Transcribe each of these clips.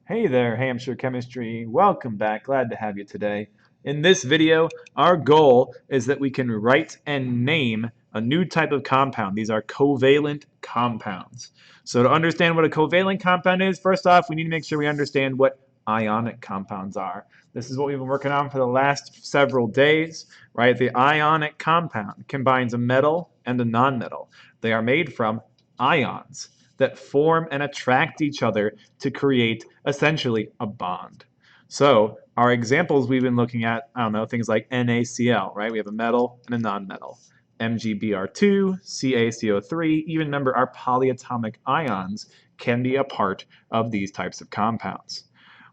Hey there, Hampshire Chemistry. Welcome back. Glad to have you today. In this video, our goal is that we can write and name a new type of compound. These are covalent compounds. So to understand what a covalent compound is, first off, we need to make sure we understand what ionic compounds are. This is what we've been working on for the last several days, right? The ionic compound combines a metal and a nonmetal. They are made from ions that form and attract each other to create essentially a bond. So our examples we've been looking at, I don't know, things like NaCl, right? We have a metal and a nonmetal. MgBr2, CaCO3, even remember our polyatomic ions can be a part of these types of compounds.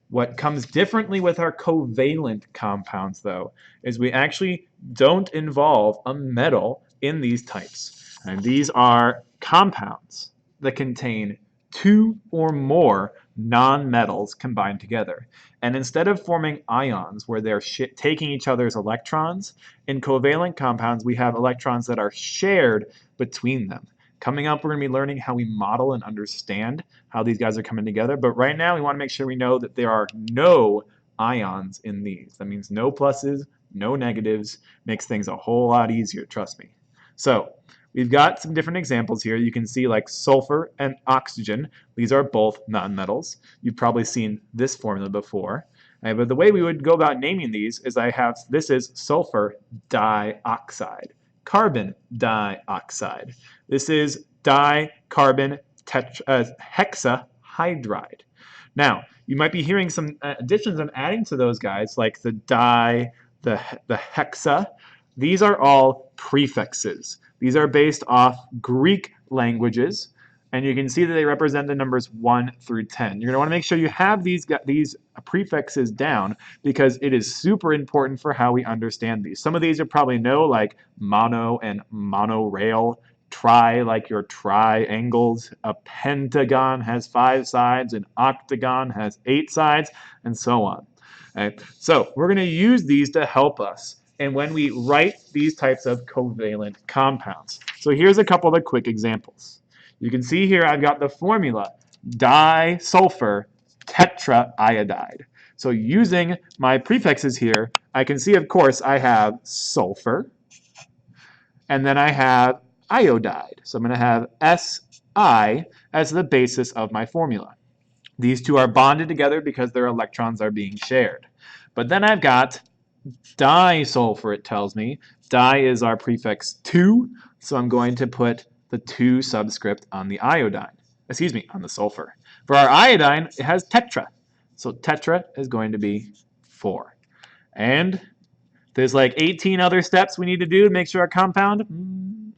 What comes differently with our covalent compounds, though, is we actually don't involve a metal in these types. And these are compounds that contain two or more nonmetals combined together. And instead of forming ions where they're taking each other's electrons, in covalent compounds we have electrons that are shared between them. Coming up, we're going to be learning how we model and understand how these guys are coming together. But right now, we want to make sure we know that there are no ions in these. That means no pluses, no negatives. Makes things a whole lot easier, trust me. So we've got some different examples here. You can see like sulfur and oxygen. These are both nonmetals. You've probably seen this formula before. But the way we would go about naming these is this is sulfur dioxide, carbon dioxide. This is dicarbon hexahydride. Now, you might be hearing some additions and adding to those guys, like the the hexa. These are all prefixes. These are based off Greek languages, and you can see that they represent the numbers 1 through 10. You're going to want to make sure you have these prefixes down because it is super important for how we understand these. Some of these you probably know, like mono and monorail. Tri, like your triangles. A pentagon has 5 sides, an octagon has 8 sides, and so on. Okay? So we're going to use these to help us and when we write these types of covalent compounds. So here's a couple of the quick examples. You can see here I've got the formula disulfur tetraiodide. So using my prefixes here, I can see, of course, I have sulfur, and then I have iodide. So I'm going to have Si as the basis of my formula. These two are bonded together because their electrons are being shared. But then I've got disulfur, it tells me. Di is our prefix 2, so I'm going to put the 2 subscript on the iodine. On the sulfur. For our iodine, it has tetra. So tetra is going to be 4. And there's like 18 other steps we need to do to make sure our compound.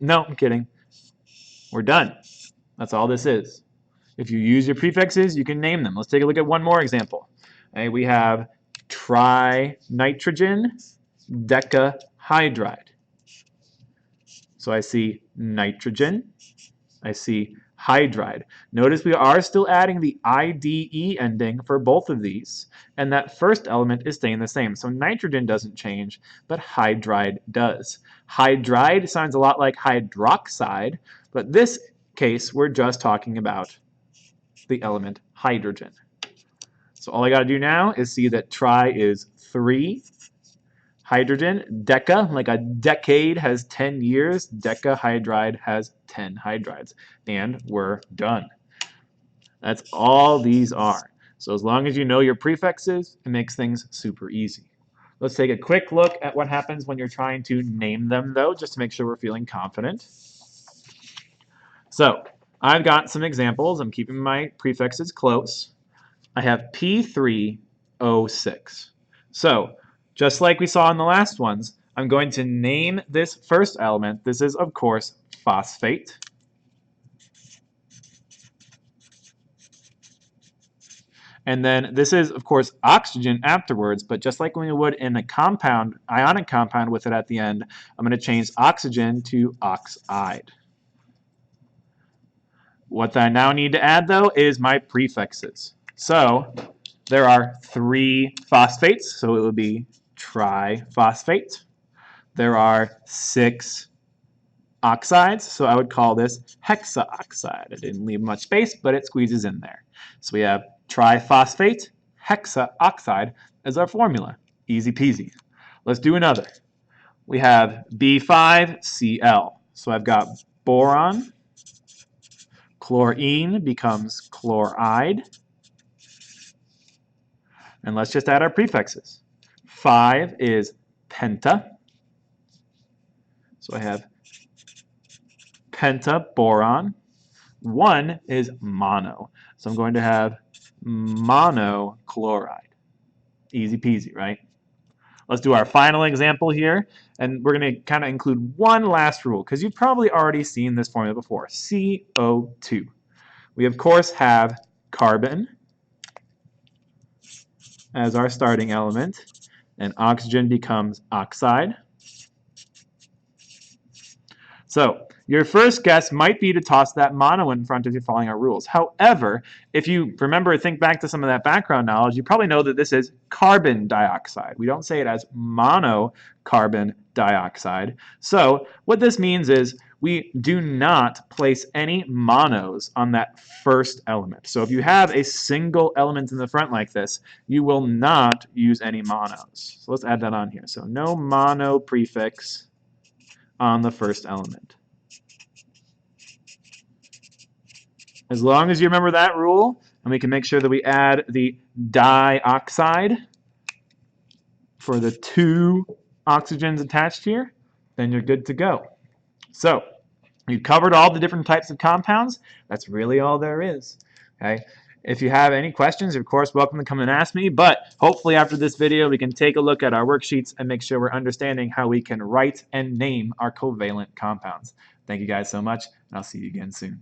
No, I'm kidding. We're done. That's all this is. If you use your prefixes, you can name them. Let's take a look at one more example. Okay, we have trinitrogen decahydride. So I see nitrogen. I see hydride. Notice we are still adding the IDE ending for both of these, and that first element is staying the same. So nitrogen doesn't change, but hydride does. Hydride sounds a lot like hydroxide, but this case we're just talking about the element hydrogen. So all I got to do now is see that tri is 3, hydrogen, deca, like a decade has 10 years, decahydride has 10 hydrides, and we're done. That's all these are. So as long as you know your prefixes, it makes things super easy. Let's take a quick look at what happens when you're trying to name them, though, just to make sure we're feeling confident. So I've got some examples. I'm keeping my prefixes close. I have P3O6. So just like we saw in the last ones, I'm going to name this first element. This is, of course, phosphate. And then this is, of course, oxygen afterwards, but just like we would in a compound, ionic compound with it at the end, I'm going to change oxygen to oxide. What I now need to add, though, is my prefixes. So there are 3 phosphates, so it would be triphosphate. There are 6 oxides, so I would call this hexaoxide. I didn't leave much space, but it squeezes in there. So we have Triphosphate hexaoxide is our formula. Easy peasy. Let's do another. We have B5Cl. So I've got boron. Chlorine becomes chloride. And let's just add our prefixes. 5 is penta. So I have pentaboron. 1 is mono. So I'm going to have monochloride. Easy peasy, right? Let's do our final example here, and we're going to kind of include one last rule, because you've probably already seen this formula before, CO2. We, of course, have carbon as our starting element, and oxygen becomes oxide. So your first guess might be to toss that mono in front if you're following our rules. However, if you remember, think back to some of that background knowledge, you probably know that this is carbon dioxide. We don't say it as monocarbon dioxide. So what this means is we do not place any monos on that first element. So if you have a single element in the front like this, you will not use any monos. So let's add that on here. So no mono prefix on the first element. As long as you remember that rule, and we can make sure that we add the dioxide for the 2 oxygens attached here, then you're good to go. So we've covered all the different types of compounds. That's really all there is. Okay. If you have any questions, you're of course welcome to come and ask me, but hopefully after this video we can take a look at our worksheets and make sure we're understanding how we can write and name our covalent compounds. Thank you guys so much, and I'll see you again soon.